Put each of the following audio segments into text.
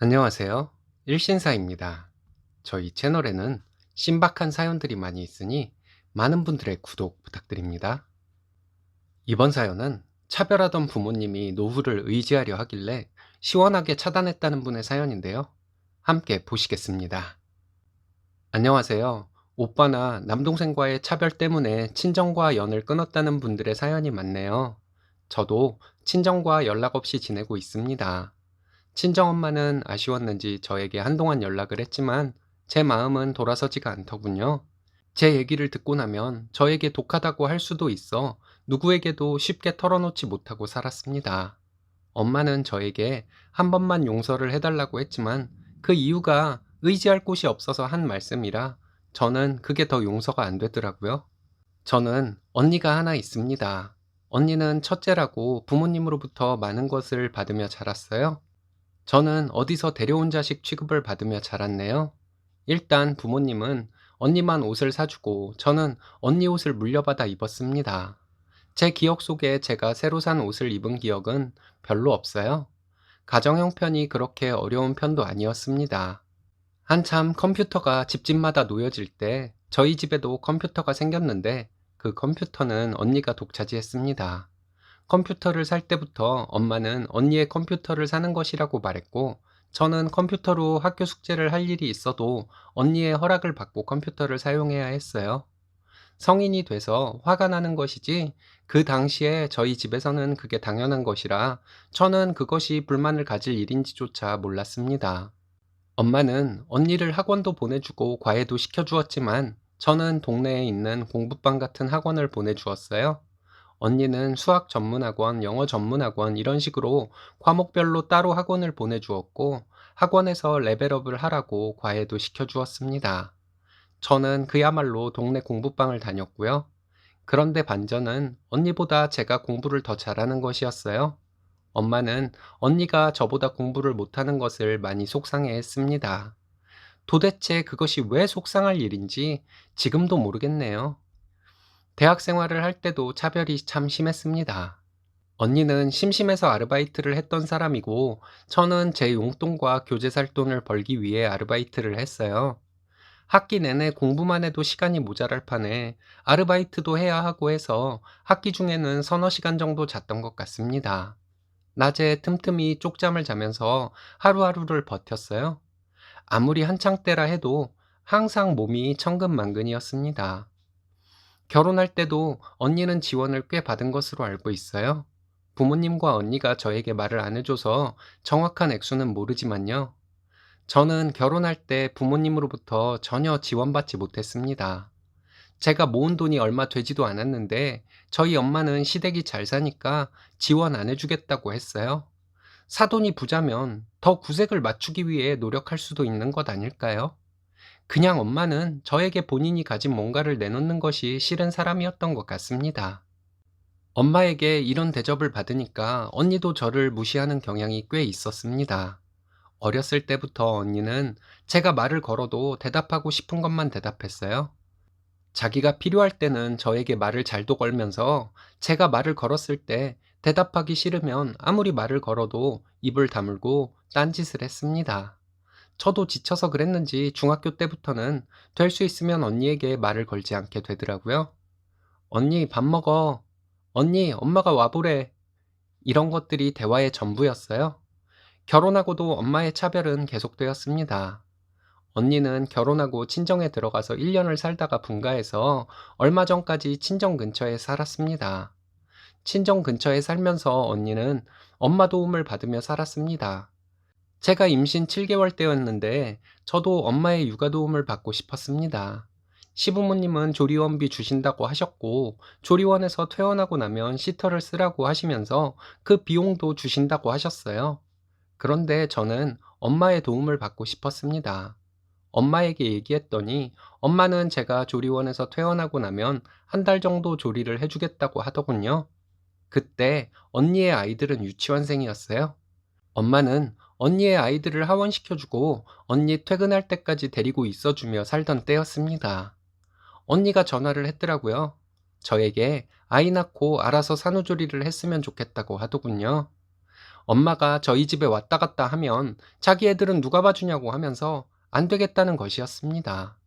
안녕하세요. 일신사입니다. 저희 채널에는 신박한 사연들이 많이 있으니 많은 분들의 구독 부탁드립니다. 이번 사연은 차별하던 부모님이 노후를 의지하려 하길래 시원하게 차단했다는 분의 사연인데요. 함께 보시겠습니다. 안녕하세요. 오빠나 남동생과의 차별 때문에 친정과 연을 끊었다는 분들의 사연이 많네요. 저도 친정과 연락 없이 지내고 있습니다. 친정엄마는 아쉬웠는지 저에게 한동안 연락을 했지만 제 마음은 돌아서지가 않더군요. 제 얘기를 듣고 나면 저에게 독하다고 할 수도 있어 누구에게도 쉽게 털어놓지 못하고 살았습니다. 엄마는 저에게 한 번만 용서를 해달라고 했지만 그 이유가 의지할 곳이 없어서 한 말씀이라 저는 그게 더 용서가 안 되더라고요. 저는 언니가 하나 있습니다. 언니는 첫째라고 부모님으로부터 많은 것을 받으며 자랐어요. 저는 어디서 데려온 자식 취급을 받으며 자랐네요. 일단 부모님은 언니만 옷을 사주고 저는 언니 옷을 물려받아 입었습니다. 제 기억 속에 제가 새로 산 옷을 입은 기억은 별로 없어요. 가정 형편이 그렇게 어려운 편도 아니었습니다. 한참 컴퓨터가 집집마다 놓여질 때 저희 집에도 컴퓨터가 생겼는데 그 컴퓨터는 언니가 독차지했습니다. 컴퓨터를 살 때부터 엄마는 언니의 컴퓨터를 사는 것이라고 말했고, 저는 컴퓨터로 학교 숙제를 할 일이 있어도 언니의 허락을 받고 컴퓨터를 사용해야 했어요. 성인이 돼서 화가 나는 것이지, 그 당시에 저희 집에서는 그게 당연한 것이라 저는 그것이 불만을 가질 일인지조차 몰랐습니다. 엄마는 언니를 학원도 보내주고 과외도 시켜주었지만, 저는 동네에 있는 공부방 같은 학원을 보내주었어요. 언니는 수학 전문학원, 영어 전문학원 이런 식으로 과목별로 따로 학원을 보내주었고 학원에서 레벨업을 하라고 과외도 시켜주었습니다. 저는 그야말로 동네 공부방을 다녔고요. 그런데 반전은 언니보다 제가 공부를 더 잘하는 것이었어요. 엄마는 언니가 저보다 공부를 못하는 것을 많이 속상해 했습니다. 도대체 그것이 왜 속상할 일인지 지금도 모르겠네요. 대학 생활을 할 때도 차별이 참 심했습니다. 언니는 심심해서 아르바이트를 했던 사람이고, 저는 제 용돈과 교재 살 돈을 벌기 위해 아르바이트를 했어요. 학기 내내 공부만 해도 시간이 모자랄 판에 아르바이트도 해야 하고 해서 학기 중에는 서너 시간 정도 잤던 것 같습니다. 낮에 틈틈이 쪽잠을 자면서 하루하루를 버텼어요. 아무리 한창 때라 해도 항상 몸이 천근만근이었습니다. 결혼할 때도 언니는 지원을 꽤 받은 것으로 알고 있어요. 부모님과 언니가 저에게 말을 안 해줘서 정확한 액수는 모르지만요. 저는 결혼할 때 부모님으로부터 전혀 지원받지 못했습니다. 제가 모은 돈이 얼마 되지도 않았는데 저희 엄마는 시댁이 잘 사니까 지원 안 해주겠다고 했어요. 사돈이 부자면 더 구색을 맞추기 위해 노력할 수도 있는 것 아닐까요? 그냥 엄마는 저에게 본인이 가진 뭔가를 내놓는 것이 싫은 사람이었던 것 같습니다. 엄마에게 이런 대접을 받으니까 언니도 저를 무시하는 경향이 꽤 있었습니다. 어렸을 때부터 언니는 제가 말을 걸어도 대답하고 싶은 것만 대답했어요. 자기가 필요할 때는 저에게 말을 잘도 걸면서 제가 말을 걸었을 때 대답하기 싫으면 아무리 말을 걸어도 입을 다물고 딴짓을 했습니다. 저도 지쳐서 그랬는지 중학교 때부터는 될 수 있으면 언니에게 말을 걸지 않게 되더라고요. 언니 밥 먹어. 언니 엄마가 와보래. 이런 것들이 대화의 전부였어요. 결혼하고도 엄마의 차별은 계속되었습니다. 언니는 결혼하고 친정에 들어가서 1년을 살다가 분가해서 얼마 전까지 친정 근처에 살았습니다. 친정 근처에 살면서 언니는 엄마 도움을 받으며 살았습니다. 제가 임신 7개월 때였는데 저도 엄마의 육아 도움을 받고 싶었습니다. 시부모님은 조리원비 주신다고 하셨고 조리원에서 퇴원하고 나면 시터를 쓰라고 하시면서 그 비용도 주신다고 하셨어요. 그런데 저는 엄마의 도움을 받고 싶었습니다. 엄마에게 얘기했더니 엄마는 제가 조리원에서 퇴원하고 나면 한 달 정도 조리를 해주겠다고 하더군요. 그때 언니의 아이들은 유치원생이었어요. 엄마는 언니의 아이들을 하원시켜주고 언니 퇴근할 때까지 데리고 있어주며 살던 때였습니다. 언니가 전화를 했더라고요. 저에게 아이 낳고 알아서 산후조리를 했으면 좋겠다고 하더군요. 엄마가 저희 집에 왔다 갔다 하면 자기 애들은 누가 봐주냐고 하면서 안 되겠다는 것이었습니다.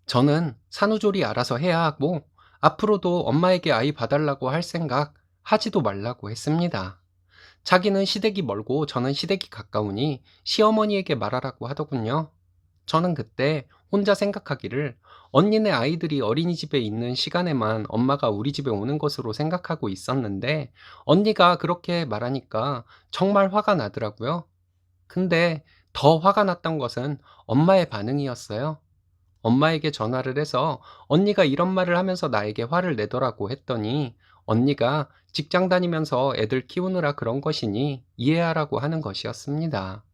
저는 산후조리 알아서 해야 하고 앞으로도 엄마에게 아이 봐달라고 할 생각 하지도 말라고 했습니다. 자기는 시댁이 멀고 저는 시댁이 가까우니 시어머니에게 말하라고 하더군요. 저는 그때 혼자 생각하기를 언니네 아이들이 어린이집에 있는 시간에만 엄마가 우리 집에 오는 것으로 생각하고 있었는데 언니가 그렇게 말하니까 정말 화가 나더라고요. 근데 더 화가 났던 것은 엄마의 반응이었어요. 엄마에게 전화를 해서 언니가 이런 말을 하면서 나에게 화를 내더라고 했더니 언니가 직장 다니면서 애들 키우느라 그런 것이니 이해하라고 하는 것이었습니다.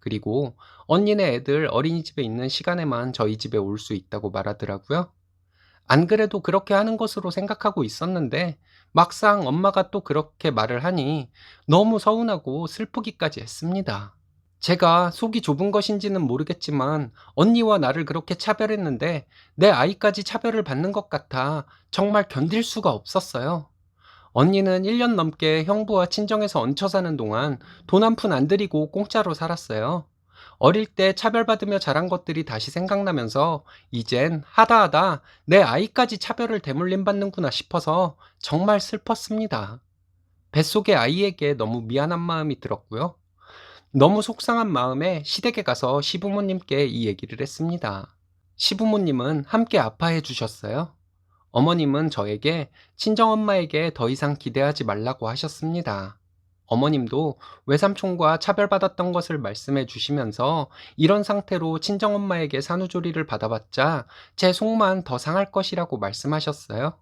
그리고 언니네 애들 어린이집에 있는 시간에만 저희 집에 올 수 있다고 말하더라고요. 안 그래도 그렇게 하는 것으로 생각하고 있었는데 막상 엄마가 또 그렇게 말을 하니 너무 서운하고 슬프기까지 했습니다. 제가 속이 좁은 것인지는 모르겠지만 언니와 나를 그렇게 차별했는데 내 아이까지 차별을 받는 것 같아 정말 견딜 수가 없었어요. 언니는 1년 넘게 형부와 친정에서 얹혀 사는 동안 돈 한 푼 안 들이고 공짜로 살았어요. 어릴 때 차별받으며 자란 것들이 다시 생각나면서 이젠 하다 하다 내 아이까지 차별을 대물림 받는구나 싶어서 정말 슬펐습니다. 뱃속의 아이에게 너무 미안한 마음이 들었고요. 너무 속상한 마음에 시댁에 가서 시부모님께 이 얘기를 했습니다. 시부모님은 함께 아파해 주셨어요. 어머님은 저에게 친정엄마에게 더 이상 기대하지 말라고 하셨습니다. 어머님도 외삼촌과 차별받았던 것을 말씀해 주시면서 이런 상태로 친정엄마에게 산후조리를 받아봤자 제 속만 더 상할 것이라고 말씀하셨어요.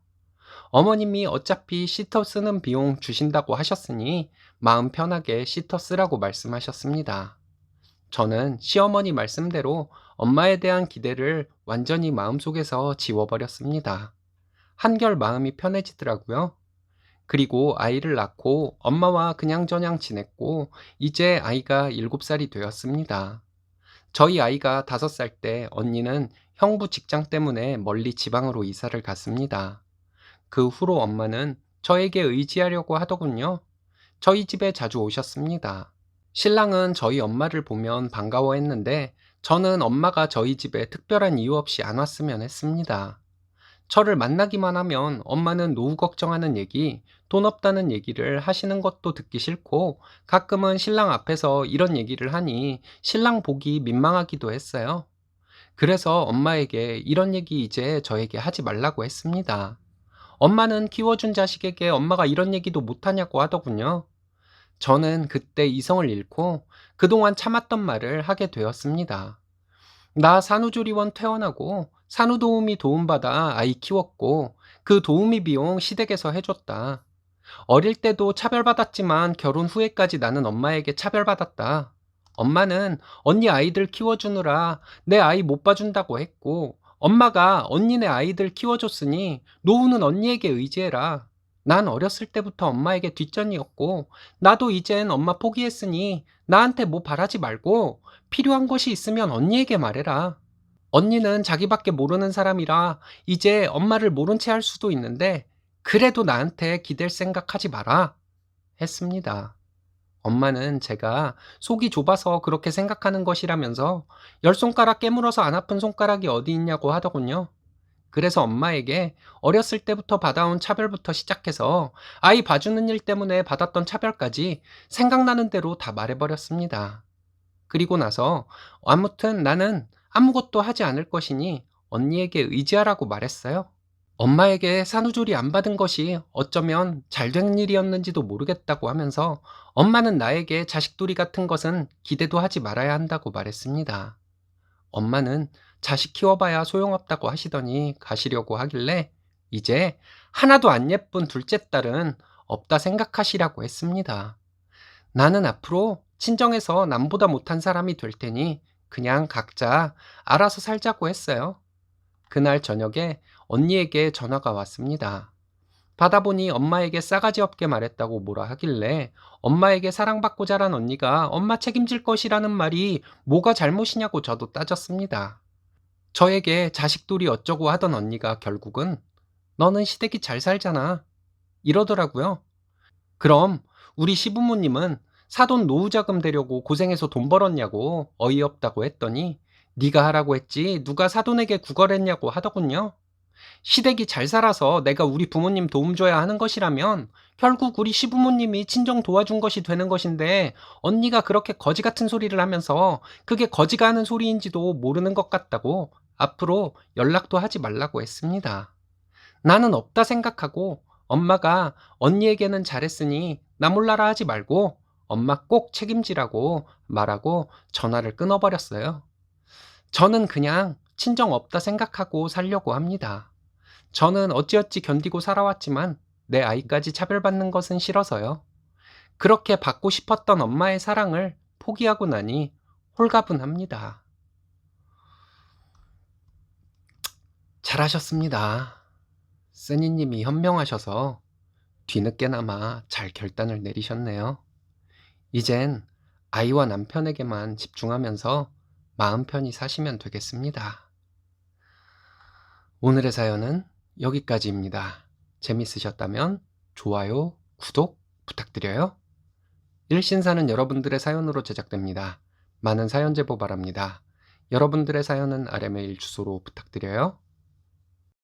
어머님이 어차피 시터 쓰는 비용 주신다고 하셨으니 마음 편하게 시터 쓰라고 말씀하셨습니다. 저는 시어머니 말씀대로 엄마에 대한 기대를 완전히 마음속에서 지워버렸습니다. 한결 마음이 편해지더라고요. 그리고 아이를 낳고 엄마와 그냥저냥 지냈고 이제 아이가 7살이 되었습니다. 저희 아이가 5살 때 언니는 형부 직장 때문에 멀리 지방으로 이사를 갔습니다. 그 후로 엄마는 저에게 의지하려고 하더군요. 저희 집에 자주 오셨습니다. 신랑은 저희 엄마를 보면 반가워했는데 저는 엄마가 저희 집에 특별한 이유 없이 안 왔으면 했습니다. 저를 만나기만 하면 엄마는 노후 걱정하는 얘기, 돈 없다는 얘기를 하시는 것도 듣기 싫고 가끔은 신랑 앞에서 이런 얘기를 하니 신랑 보기 민망하기도 했어요. 그래서 엄마에게 이런 얘기 이제 저에게 하지 말라고 했습니다. 엄마는 키워준 자식에게 엄마가 이런 얘기도 못하냐고 하더군요. 저는 그때 이성을 잃고 그동안 참았던 말을 하게 되었습니다. 나 산후조리원 퇴원하고 산후도우미 도움받아 아이 키웠고 그 도우미 비용 시댁에서 해줬다. 어릴 때도 차별받았지만 결혼 후에까지 나는 엄마에게 차별받았다. 엄마는 언니 아이들 키워주느라 내 아이 못 봐준다고 했고 엄마가 언니네 아이들 키워줬으니 노후는 언니에게 의지해라. 난 어렸을 때부터 엄마에게 뒷전이었고 나도 이젠 엄마 포기했으니 나한테 뭐 바라지 말고 필요한 것이 있으면 언니에게 말해라. 언니는 자기밖에 모르는 사람이라 이제 엄마를 모른 채 할 수도 있는데 그래도 나한테 기댈 생각하지 마라 했습니다. 엄마는 제가 속이 좁아서 그렇게 생각하는 것이라면서 10손가락 깨물어서 안 아픈 손가락이 어디 있냐고 하더군요. 그래서 엄마에게 어렸을 때부터 받아온 차별부터 시작해서 아이 봐주는 일 때문에 받았던 차별까지 생각나는 대로 다 말해버렸습니다. 그리고 나서 아무튼 나는 아무것도 하지 않을 것이니 언니에게 의지하라고 말했어요. 엄마에게 산후조리 안 받은 것이 어쩌면 잘된 일이었는지도 모르겠다고 하면서 엄마는 나에게 자식돌이 같은 것은 기대도 하지 말아야 한다고 말했습니다. 엄마는 자식 키워봐야 소용없다고 하시더니 가시려고 하길래 이제 하나도 안 예쁜 둘째 딸은 없다 생각하시라고 했습니다. 나는 앞으로 친정에서 남보다 못한 사람이 될 테니 그냥 각자 알아서 살자고 했어요. 그날 저녁에 언니에게 전화가 왔습니다. 받아보니 엄마에게 싸가지 없게 말했다고 뭐라 하길래 엄마에게 사랑받고 자란 언니가 엄마 책임질 것이라는 말이 뭐가 잘못이냐고 저도 따졌습니다. 저에게 자식돌이 어쩌고 하던 언니가 결국은 너는 시댁이 잘 살잖아 이러더라고요. 그럼 우리 시부모님은 사돈 노후자금 대려고 고생해서 돈 벌었냐고 어이없다고 했더니 네가 하라고 했지 누가 사돈에게 구걸했냐고 하더군요. 시댁이 잘 살아서 내가 우리 부모님 도움 줘야 하는 것이라면 결국 우리 시부모님이 친정 도와준 것이 되는 것인데 언니가 그렇게 거지 같은 소리를 하면서 그게 거지가 하는 소리인지도 모르는 것 같다고 앞으로 연락도 하지 말라고 했습니다. 나는 없다 생각하고 엄마가 언니에게는 잘했으니 나 몰라라 하지 말고 엄마 꼭 책임지라고 말하고 전화를 끊어버렸어요. 저는 그냥 친정 없다 생각하고 살려고 합니다. 저는 어찌어찌 견디고 살아왔지만 내 아이까지 차별받는 것은 싫어서요. 그렇게 받고 싶었던 엄마의 사랑을 포기하고 나니 홀가분합니다. 잘하셨습니다. 쓰니님이 현명하셔서 뒤늦게나마 잘 결단을 내리셨네요. 이젠 아이와 남편에게만 집중하면서 마음 편히 사시면 되겠습니다. 오늘의 사연은 여기까지입니다. 재밌으셨다면 좋아요, 구독 부탁드려요. 일신사는 여러분들의 사연으로 제작됩니다. 많은 사연 제보 바랍니다. 여러분들의 사연은 아래 메일 주소로 부탁드려요.